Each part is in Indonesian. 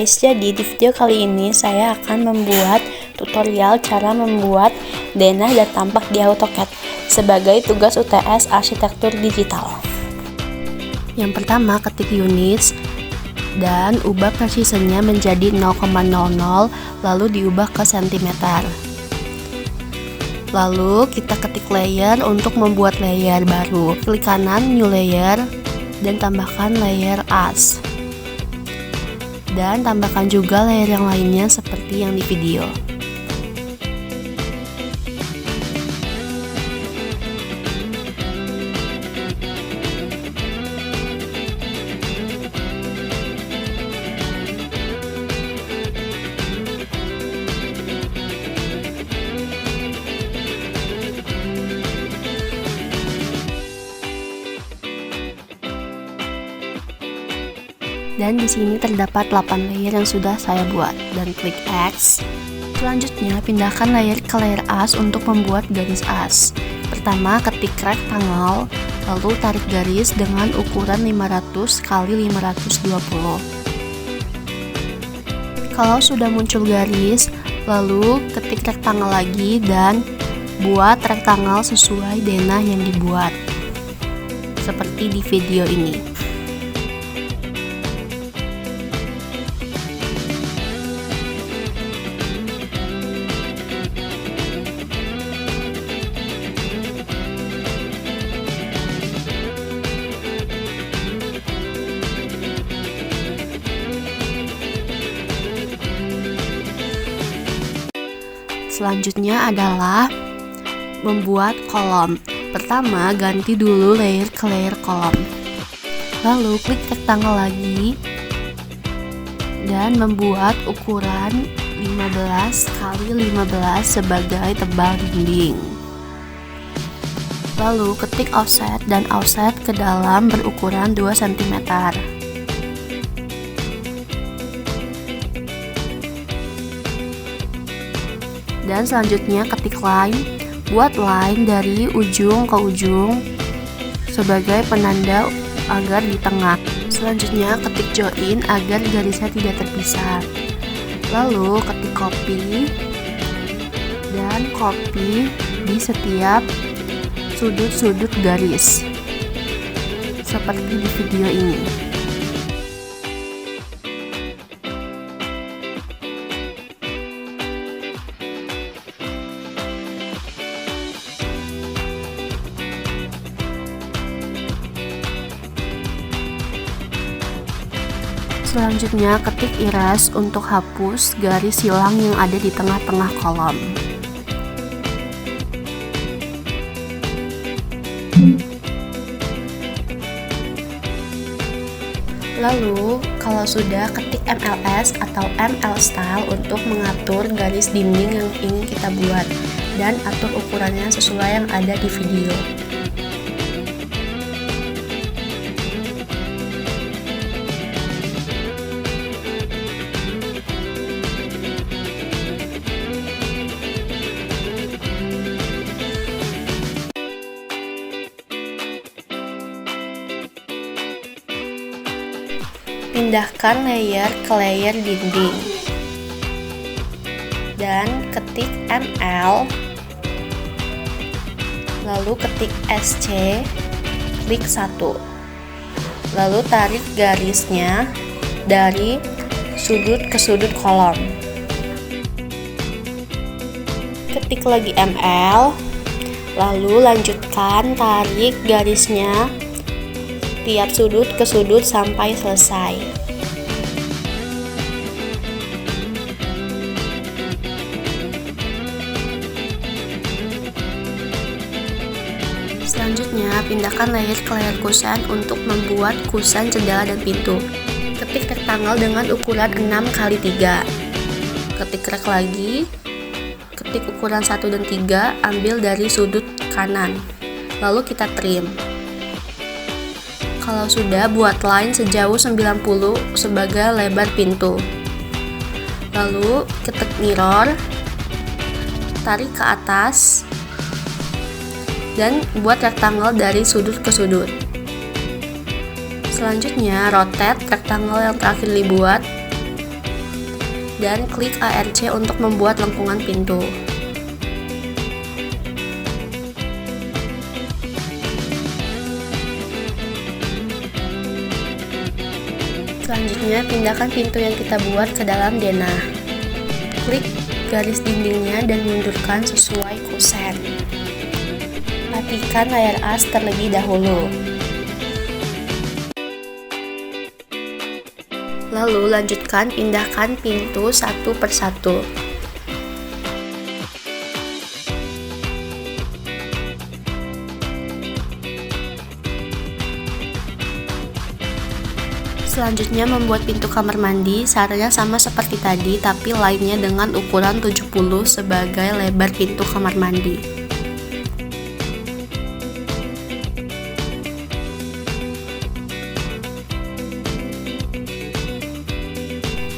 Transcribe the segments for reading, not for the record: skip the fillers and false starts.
guys, jadi di video kali ini saya akan membuat tutorial cara membuat denah dan tampak di AutoCAD sebagai tugas UTS Arsitektur Digital. Yang pertama, ketik units dan ubah precisionnya menjadi 0,00 lalu diubah ke cm. Lalu kita ketik layer untuk membuat layer baru. Klik kanan new layer dan tambahkan layer as. Dan tambahkan juga layer yang lainnya seperti yang di video. Dan di sini terdapat 8 layer yang sudah saya buat, dan klik X. Selanjutnya pindahkan layer ke layer as untuk membuat garis as. Pertama, ketik rectangle, lalu tarik garis dengan ukuran 500 x 520. Kalau sudah muncul garis, lalu ketik rectangle lagi dan buat rectangle sesuai denah yang dibuat, seperti di video ini. Selanjutnya adalah membuat kolom. Pertama, ganti dulu layer ke layer kolom. Lalu klik rectangle lagi dan membuat ukuran 15 x 15 sebagai tebal dinding. Lalu ketik offset dan offset ke dalam berukuran 2 cm. Dan selanjutnya ketik line, buat line dari ujung ke ujung sebagai penanda agar di tengah. Selanjutnya ketik join agar garisnya tidak terpisah. Lalu ketik copy dan copy di setiap sudut-sudut garis seperti di video ini. Selanjutnya ketik erase untuk hapus garis silang yang ada di tengah-tengah kolom. Lalu kalau sudah, ketik MLS atau ML style untuk mengatur garis dinding yang ingin kita buat dan atur ukurannya sesuai yang ada di video. Pindahkan layer ke layer dinding dan ketik ML, lalu ketik SC, klik 1, lalu tarik garisnya dari sudut ke sudut kolom. Ketik lagi ML, lalu lanjutkan tarik garisnya tiap sudut ke sudut sampai selesai. Selanjutnya, pindahkan layer ke layer kusen untuk membuat kusen jendela dan pintu. Ketik rectangle dengan ukuran 6 x 3. Ketik rect lagi, ketik ukuran 1 dan 3, ambil dari sudut kanan. Lalu kita trim. Kalau sudah, buat line sejauh 90 sebagai lebar pintu. Lalu ketik mirror, tarik ke atas dan buat rectangle dari sudut ke sudut. Selanjutnya rotate rectangle yang terakhir dibuat dan klik ARC untuk membuat lengkungan pintu. Selanjutnya, pindahkan pintu yang kita buat ke dalam denah. Klik garis dindingnya dan mundurkan sesuai kusen. Matikan layar as terlebih dahulu. Lalu lanjutkan pindahkan pintu satu persatu. Selanjutnya membuat pintu kamar mandi, caranya sama seperti tadi tapi lainnya dengan ukuran 70 sebagai lebar pintu kamar mandi.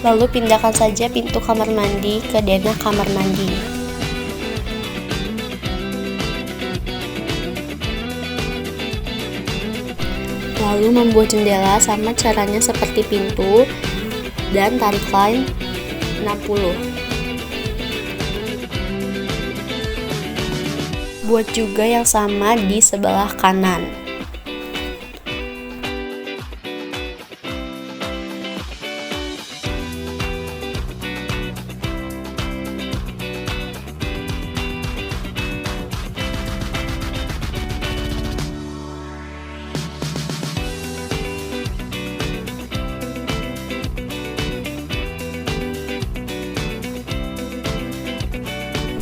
Lalu pindahkan saja pintu kamar mandi ke denah kamar mandi. Lalu membuat jendela sama caranya seperti pintu dan tarik line 60. Buat juga yang sama di sebelah kanan.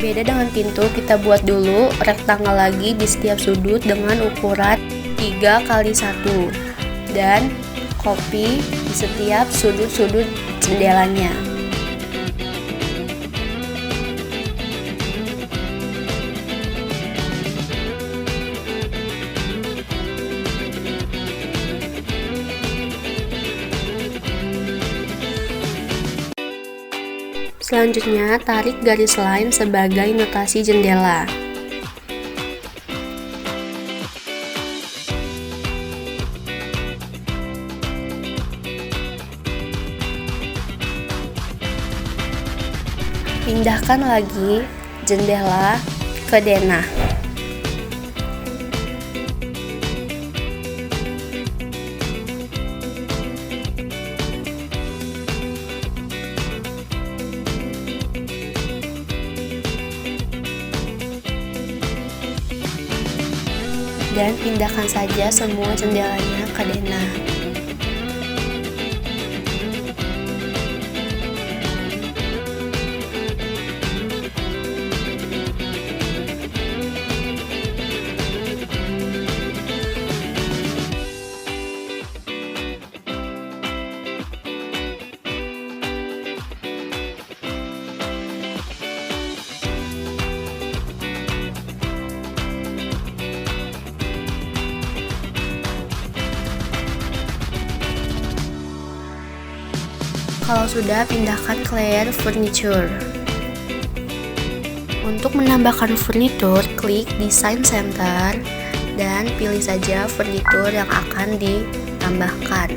Beda dengan pintu, kita buat dulu rektangel lagi di setiap sudut dengan ukuran 3x1 dan copy di setiap sudut-sudut jendelanya. Selanjutnya, tarik garis line sebagai notasi jendela. Pindahkan lagi jendela ke denah. Dan pindahkan saja semua jendelanya ke denah. Kalau sudah, pindahkan ke layer furniture. Untuk menambahkan furnitur, klik design center dan pilih saja furnitur yang akan ditambahkan.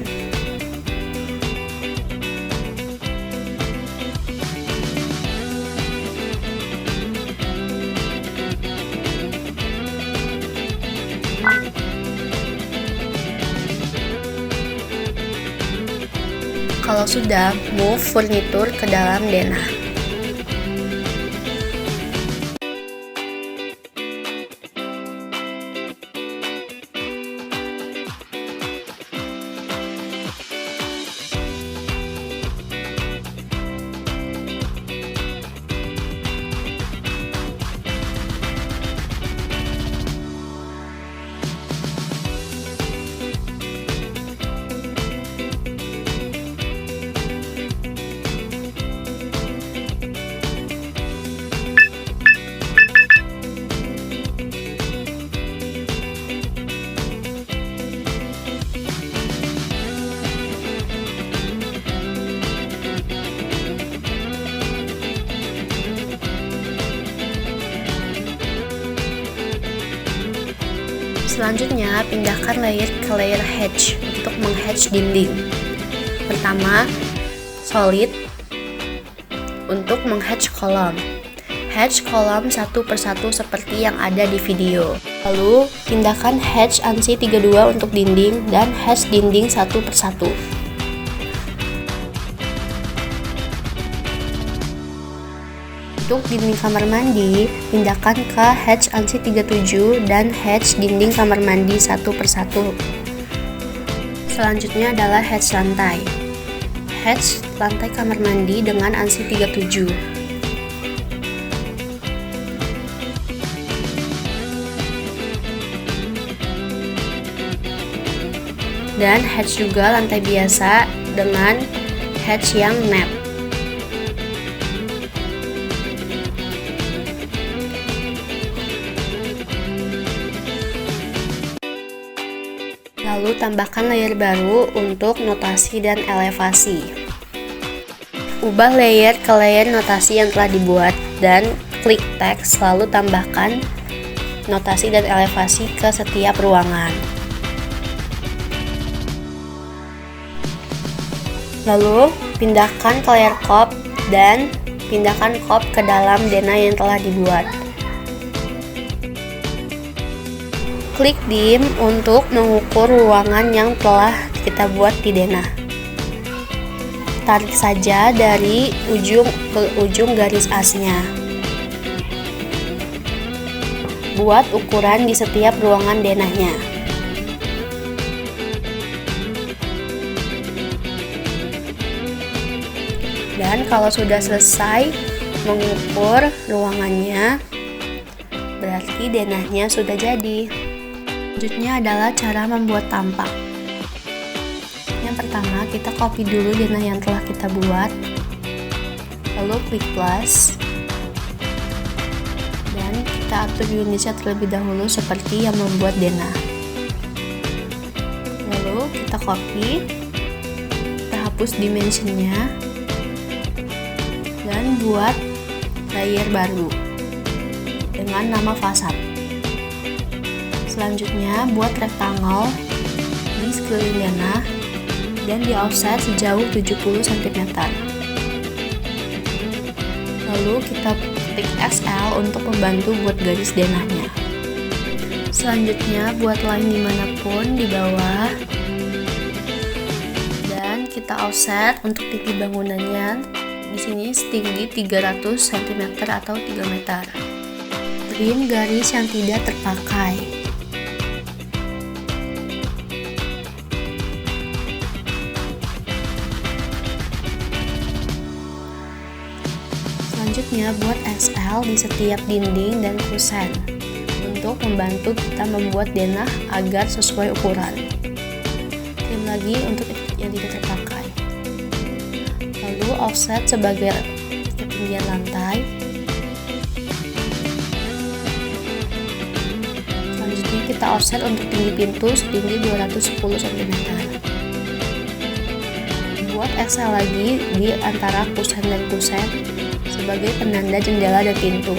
Kalau sudah, move furnitur ke dalam denah. Selanjutnya, pindahkan layer ke layer hatch untuk menghatch dinding. Pertama, solid, untuk meng-hatch kolom. Hatch kolom satu persatu seperti yang ada di video. Lalu, pindahkan hatch ANSI 32 untuk dinding dan hatch dinding satu persatu. Untuk dinding kamar mandi, pindahkan ke hatch ANSI 37 dan hatch dinding kamar mandi satu persatu. Selanjutnya adalah hatch lantai. Hatch lantai kamar mandi dengan ANSI 37. Dan hatch juga lantai biasa dengan hatch yang net. Lalu tambahkan layer baru untuk notasi dan elevasi. Ubah layer ke layer notasi yang telah dibuat dan klik teks, lalu tambahkan notasi dan elevasi ke setiap ruangan. Lalu, pindahkan ke layer kop dan pindahkan kop ke dalam denah yang telah dibuat. Klik dim untuk mengukur ruangan yang telah kita buat di denah. Tarik saja dari ujung ke ujung garis asnya. Buat ukuran di setiap ruangan denahnya. Dan kalau sudah selesai mengukur ruangannya, berarti denahnya sudah jadi. Selanjutnya adalah cara membuat tampak. Yang pertama, kita copy dulu denah yang telah kita buat, lalu klik plus, dan kita atur unitnya terlebih dahulu seperti yang membuat denah. Lalu kita copy, kita hapus dimensionnya, dan buat layer baru dengan nama fasad. Selanjutnya buat rektangle di sekeliling denah dan di offset sejauh 70 cm. Lalu kita klik XL untuk membantu buat garis denahnya. Selanjutnya buat line dimanapun di bawah dan kita offset untuk tinggi bangunannya. Di sini setinggi 300 cm atau 3 meter. Trim garis yang tidak terpakai. Selanjutnya buat XL di setiap dinding dan kusen untuk membantu kita membuat denah agar sesuai ukuran. Trim lagi untuk yang tidak terpakai. Lalu offset sebagai ketinggian lantai. Selanjutnya kita offset untuk tinggi pintu setinggi 210 cm. Buat XL lagi di antara kusen dan kusen sebagai penanda jendela dan pintu.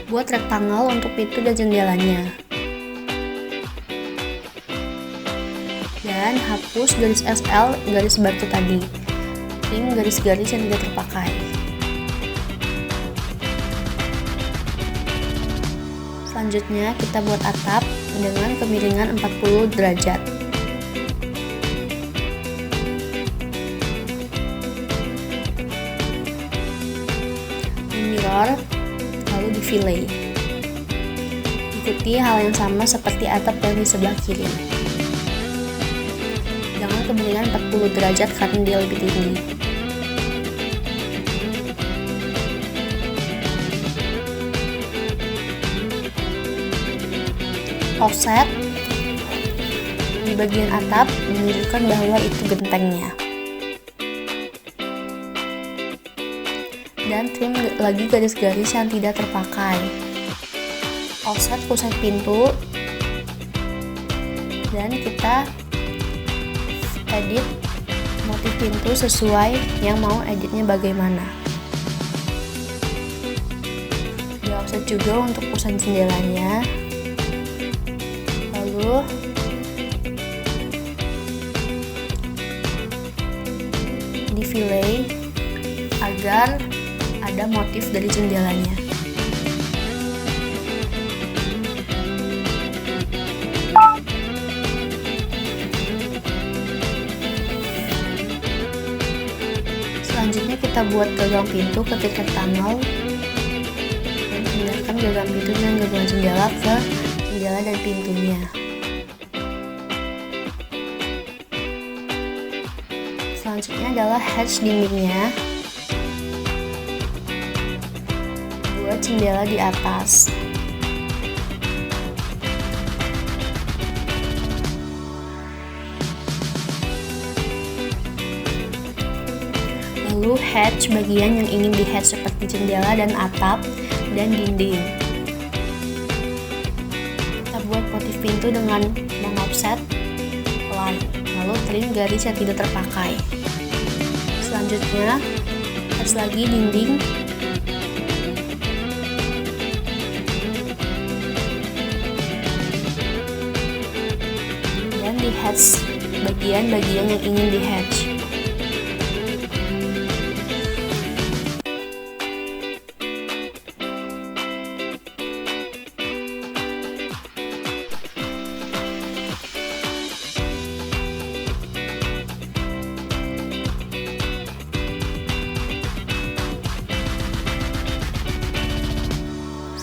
Buat rektangle untuk pintu dan jendelanya. Dan hapus garis XL, garis batu tadi. Trim garis-garis yang tidak terpakai. Selanjutnya kita buat atap dengan kemiringan 40 derajat. Di mirror, lalu di fillet. Ikuti hal yang sama seperti atap yang di sebelah kiri. Jangan kemiringan 40 derajat karena dia lebih tinggi. Offset di bagian atap menunjukkan bahwa itu gentengnya. Dan trim lagi garis-garis yang tidak terpakai. Offset kusen pintu dan kita edit motif pintu sesuai yang mau editnya bagaimana. Di offset juga untuk kusen jendelanya. Lalu di fillet agar ada motif dari jendelanya. Selanjutnya kita buat gagang pintu ke titik tunnel dan pindahkan gagang pintu dan gabungan jendela ke jendela dan pintunya. Selanjutnya adalah hatch dindingnya. Buat jendela di atas. Lalu hatch bagian yang ingin di hatch seperti jendela dan atap dan dinding. Kita buat motif pintu dengan mengofset line, lalu trim garis yang tidak terpakai. Selanjutnya hatch lagi dinding. Dan di hatch bagian-bagian yang ingin di hatch.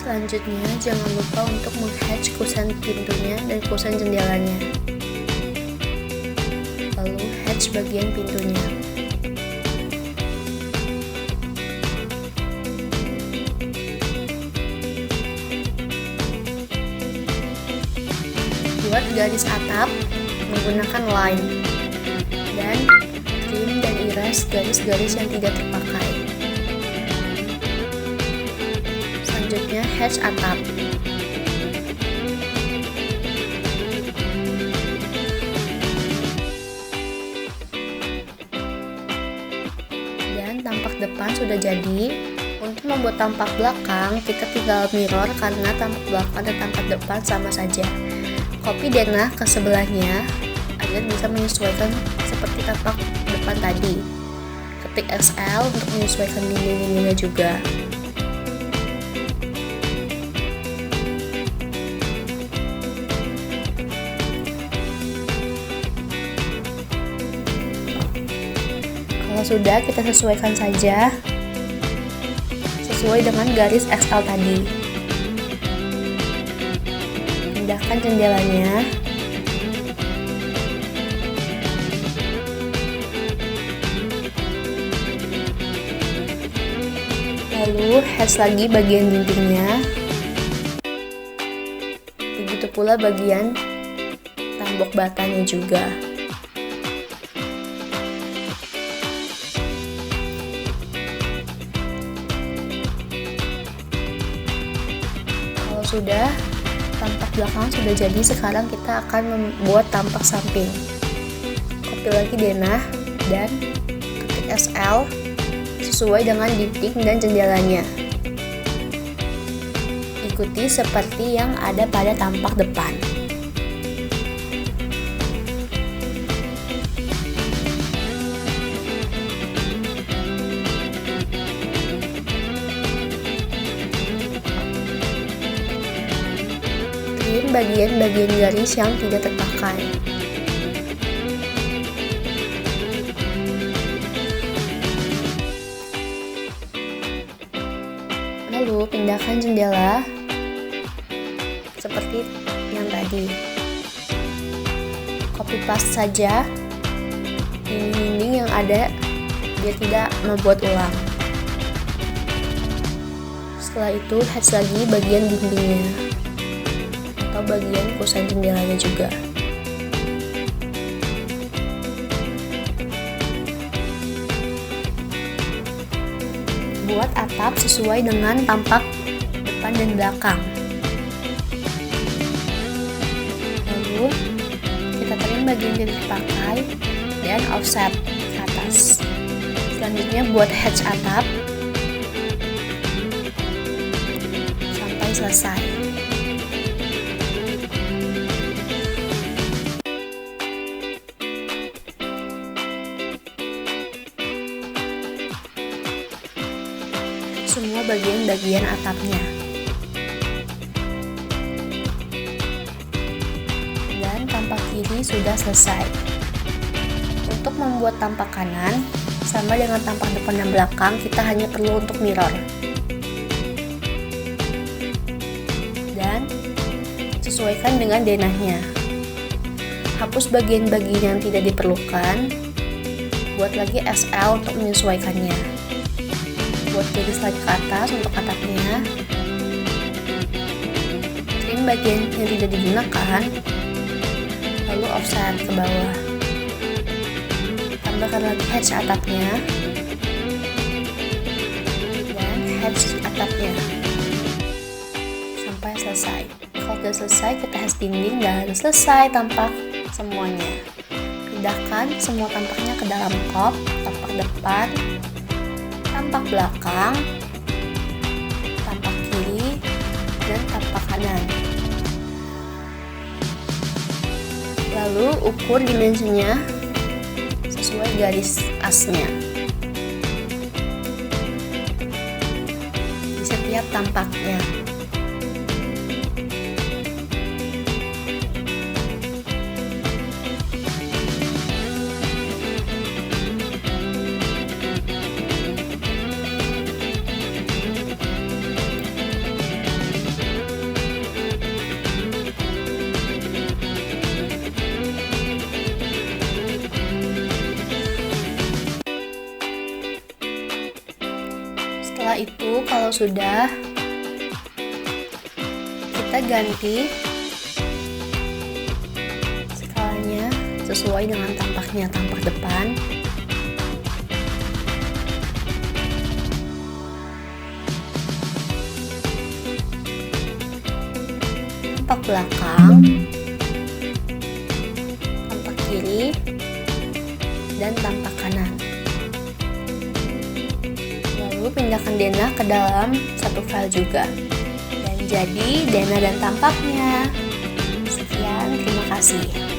Selanjutnya, jangan lupa untuk meng-hatch kusen pintunya dan kusen jendelanya. Lalu hatch bagian pintunya. Buat garis atap menggunakan line dan trim dan iras garis-garis yang tidak terpakai. Selanjutnya hatch atap. Dan tampak depan sudah jadi. Untuk membuat tampak belakang, kita tinggal mirror karena tampak belakang dan tampak depan sama saja. Copy denah ke sebelahnya agar bisa menyesuaikan seperti tampak depan tadi. Ketik XL untuk menyesuaikan dinding-dindingnya juga. Kalau sudah, kita sesuaikan saja sesuai dengan garis XL tadi. Pindahkan jendelanya. Lalu hatch lagi bagian dindingnya. Begitu pula bagian tembok batanya juga. Sudah, tampak belakang sudah jadi. Sekarang kita akan membuat tampak samping. Copy lagi denah dan ketik SL sesuai dengan dinding dan jendelanya. Ikuti seperti yang ada pada tampak depan. Bagian-bagian garis yang tidak terpakai. Lalu pindahkan jendela seperti yang tadi. Copy paste saja dinding-dinding yang ada biar tidak membuat ulang. Setelah itu hatch lagi bagian dindingnya atau bagian kusen jendelanya juga. Buat atap sesuai dengan tampak depan dan belakang. Lalu kita trim bagian yang dipakai dan offset ke atas. Selanjutnya buat hatch atap sampai selesai. semua bagian-bagian atapnya. Dan tampak kiri sudah selesai. Untuk membuat tampak kanan, sama dengan tampak depan dan belakang, kita hanya perlu untuk mirror. Dan sesuaikan dengan denahnya. Hapus bagian-bagian yang tidak diperlukan. Buat lagi SL untuk menyesuaikannya. Buat garis lagi ke atas untuk atapnya. Trim bagian yang tidak digunakan. Lalu offset ke bawah. Tambahkan lagi hatch atapnya. Dan hatch atapnya. Sampai selesai. Kalau sudah selesai, kita hatch dinding dan selesai tampak semuanya. Pindahkan semua tampaknya ke dalam kop, tampak depan, tampak belakang, tampak kiri, dan tampak kanan. Lalu ukur dimensinya sesuai garis asnya di setiap tampaknya. Setelah itu, kalau sudah, kita ganti skalanya sesuai dengan tampaknya, tampak depan, tampak belakang, tampak kiri, dan tampak kanan. Lalu pindahkan denah ke dalam satu file juga. Dan jadi denah dan tampaknya. Sekian, terima kasih.